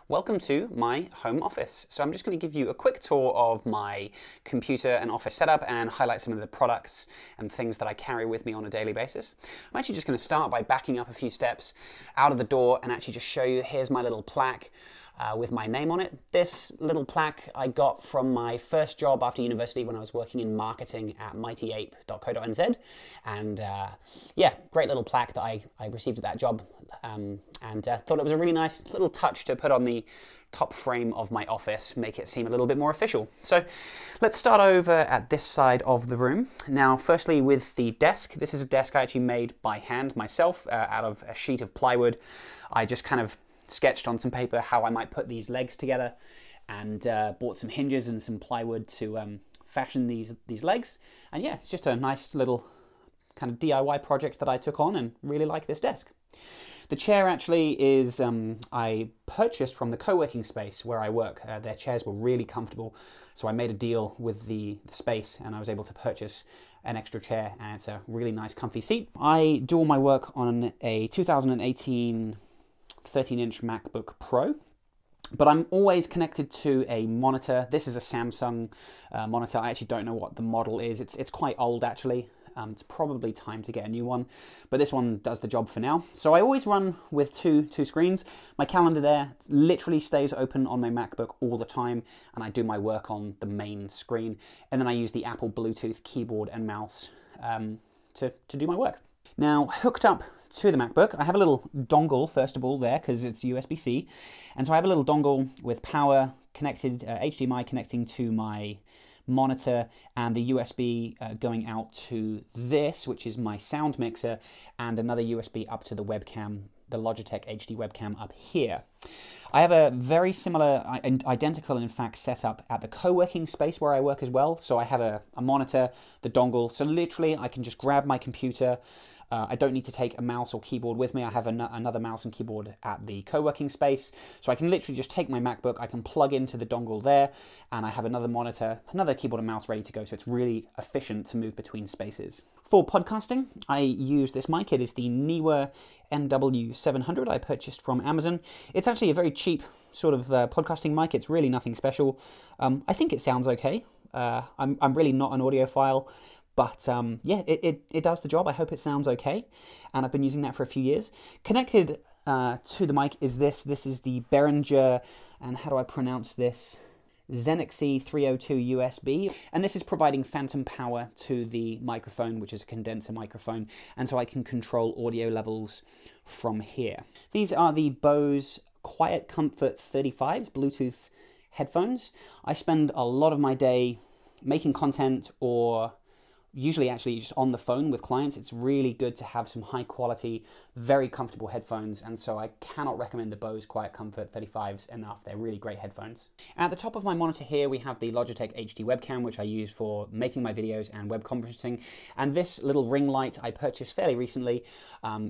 Welcome to my home office. So I'm just going to give you a quick tour of my computer and office setup and highlight some of the products and things that I carry with me on a daily basis. I'm actually just going to start by backing up a few steps out of the door and actually just show you, here's my little plaque with my name on it. This little plaque I got from my first job after university when I was working in marketing at mightyape.co.nz, and yeah, great little plaque that I received at that job, and thought it was a really nice little touch to put on the top frame of my office, make it seem a little bit more official. So let's start over at this side of the room. Now, firstly with the desk, this is a desk I actually made by hand myself out of a sheet of plywood. I just kind of sketched on some paper how I might put these legs together, and bought some hinges and some plywood to fashion these legs. And yeah, it's just a nice little kind of DIY project that I took on, and really like this desk. The chair actually is, I purchased from the co-working space where I work. Their chairs were really comfortable, so I made a deal with the space and I was able to purchase an extra chair, and it's a really nice comfy seat. I do all my work on a 2018 13-inch MacBook Pro, but I'm always connected to a monitor. This is a Samsung monitor. I actually don't know what the model is. It's quite old actually. It's probably time to get a new one, but this one does the job for now. So I always run with two screens. My calendar there literally stays open on my MacBook all the time, and I do my work on the main screen. And then I use the Apple Bluetooth keyboard and mouse to do my work. Now, hooked up to the MacBook, I have a little dongle, first of all, there, because it's USB-C. And so I have a little dongle with power connected, HDMI connecting to my monitor, and the USB going out to this, which is my sound mixer, and another USB up to the webcam, the Logitech HD webcam up here. I have a very similar, identical in fact, setup at the co-working space where I work as well. So I have a monitor, the dongle, so literally I can just grab my computer. I don't need to take a mouse or keyboard with me. I have another mouse and keyboard at the co-working space. So I can literally just take my MacBook, I can plug into the dongle there, and I have another monitor, another keyboard and mouse ready to go. So it's really efficient to move between spaces. For podcasting, I use this mic. It is the Neewer NW700 I purchased from Amazon. It's actually a very cheap sort of podcasting mic. It's really nothing special. I think it sounds okay. I'm really not an audiophile. But yeah, it does the job. I hope it sounds okay. And I've been using that for a few years. Connected to the mic is this. This is the Behringer, and how do I pronounce this? Xenixy 302 USB. And this is providing phantom power to the microphone, which is a condenser microphone. And so I can control audio levels from here. These are the Bose Quiet Comfort 35s Bluetooth headphones. I spend a lot of my day making content, or usually actually just on the phone with clients. It's really good to have some high quality, very comfortable headphones, and so I cannot recommend the Bose Quiet Comfort 35s enough. They're really great headphones. At the top of my monitor here we have the Logitech HD webcam, which I use for making my videos and web conferencing, and this little ring light I purchased fairly recently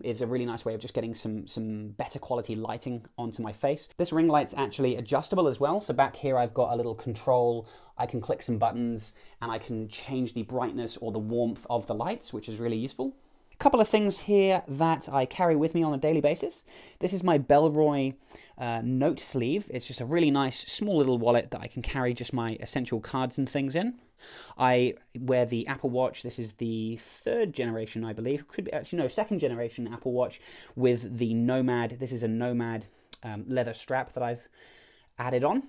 is a really nice way of just getting some better quality lighting onto my face. This ring light's actually adjustable as well, so back here I've got a little control. I can click some buttons and I can change the brightness or the warmth of the lights, which is really useful. A couple of things here that I carry with me on a daily basis. This is my Bellroy note sleeve. It's just a really nice small little wallet that I can carry just my essential cards and things in. I wear the Apple Watch. This is the 3rd generation, I believe. Could be, actually no, 2nd generation Apple Watch with the Nomad. This is a Nomad leather strap that I've added on.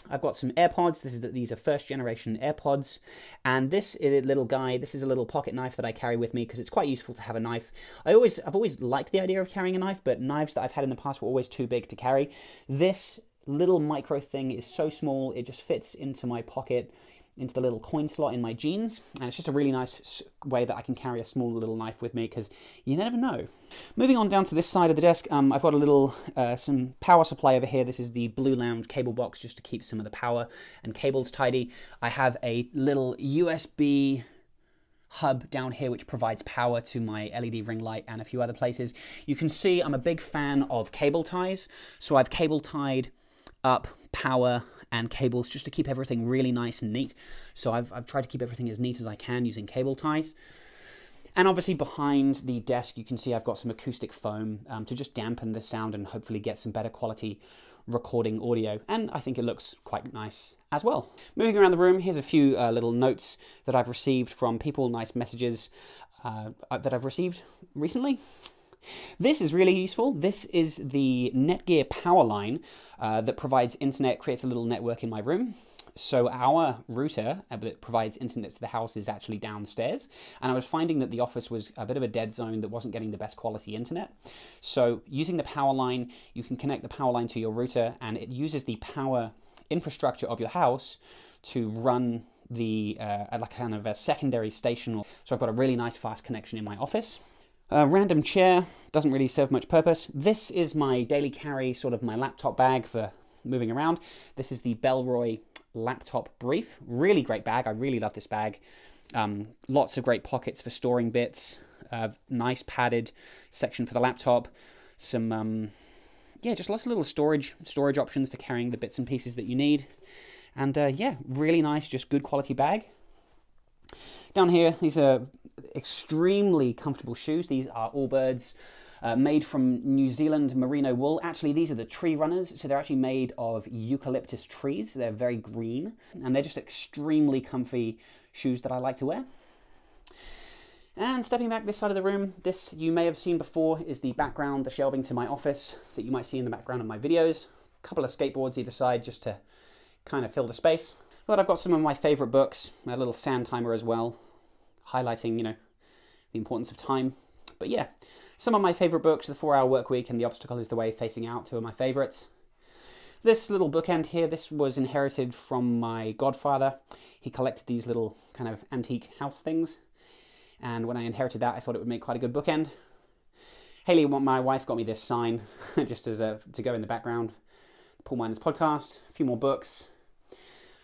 I've got some AirPods. These are 1st generation AirPods, and this is a little guy. This is a little pocket knife that I carry with me because it's quite useful to have a knife. I've always liked the idea of carrying a knife, but knives that I've had in the past were always too big to carry. This little micro thing is so small, it just fits into my pocket, into the little coin slot in my jeans, and it's just a really nice way that I can carry a small little knife with me, because you never know. Moving on down to this side of the desk, I've got a little some power supply over here. This is the Blue Lounge cable box, just to keep some of the power and cables tidy. I have a little USB hub down here which provides power to my LED ring light and a few other places. You can see I'm a big fan of cable ties, so I've cable tied up power and cables just to keep everything really nice and neat. So I've tried to keep everything as neat as I can using cable ties. And obviously behind the desk you can see I've got some acoustic foam to just dampen the sound and hopefully get some better quality recording audio, and I think it looks quite nice as well. Moving around the room, here's a few little notes that I've received from people, nice messages that I've received recently. This is really useful. This is the Netgear power line that provides internet, creates a little network in my room. So our router that provides internet to the house is actually downstairs, and I was finding that the office was a bit of a dead zone that wasn't getting the best quality internet. So using the power line, you can connect the power line to your router, and it uses the power infrastructure of your house to run the like kind of a secondary station. So I've got a really nice fast connection in my office. Random chair, doesn't really serve much purpose. This is my daily carry, sort of my laptop bag for moving around. This is the Bellroy laptop brief. Really great bag. I really love this bag. Lots of great pockets for storing bits. Nice padded section for the laptop. Some yeah, just lots of little storage options for carrying the bits and pieces that you need. And yeah, really nice, just good quality bag. Down here, these are extremely comfortable shoes. These are Allbirds, made from New Zealand merino wool. Actually, these are the tree runners, so they're actually made of eucalyptus trees. They're very green, and they're just extremely comfy shoes that I like to wear. And stepping back this side of the room, this you may have seen before is the background, the shelving to my office that you might see in the background of my videos. A couple of skateboards either side just to kind of fill the space. But I've got some of my favorite books, a little sand timer as well, highlighting, you know, the importance of time. But yeah, some of my favorite books, The 4-Hour Workweek and The Obstacle is the Way, Facing Out, two of my favorites. This little bookend here, this was inherited from my godfather. He collected these little kind of antique house things. And when I inherited that, I thought it would make quite a good bookend. Haley, my wife, got me this sign just as to go in the background. The Paul Miners Podcast, a few more books.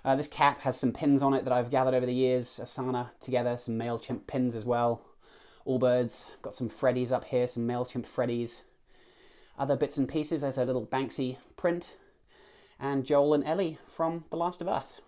This cap has some pins on it that I've gathered over the years. Asana together, some MailChimp pins as well. Allbirds, got some Freddies up here, some MailChimp Freddies. Other bits and pieces, there's a little Banksy print. And Joel and Ellie from The Last of Us.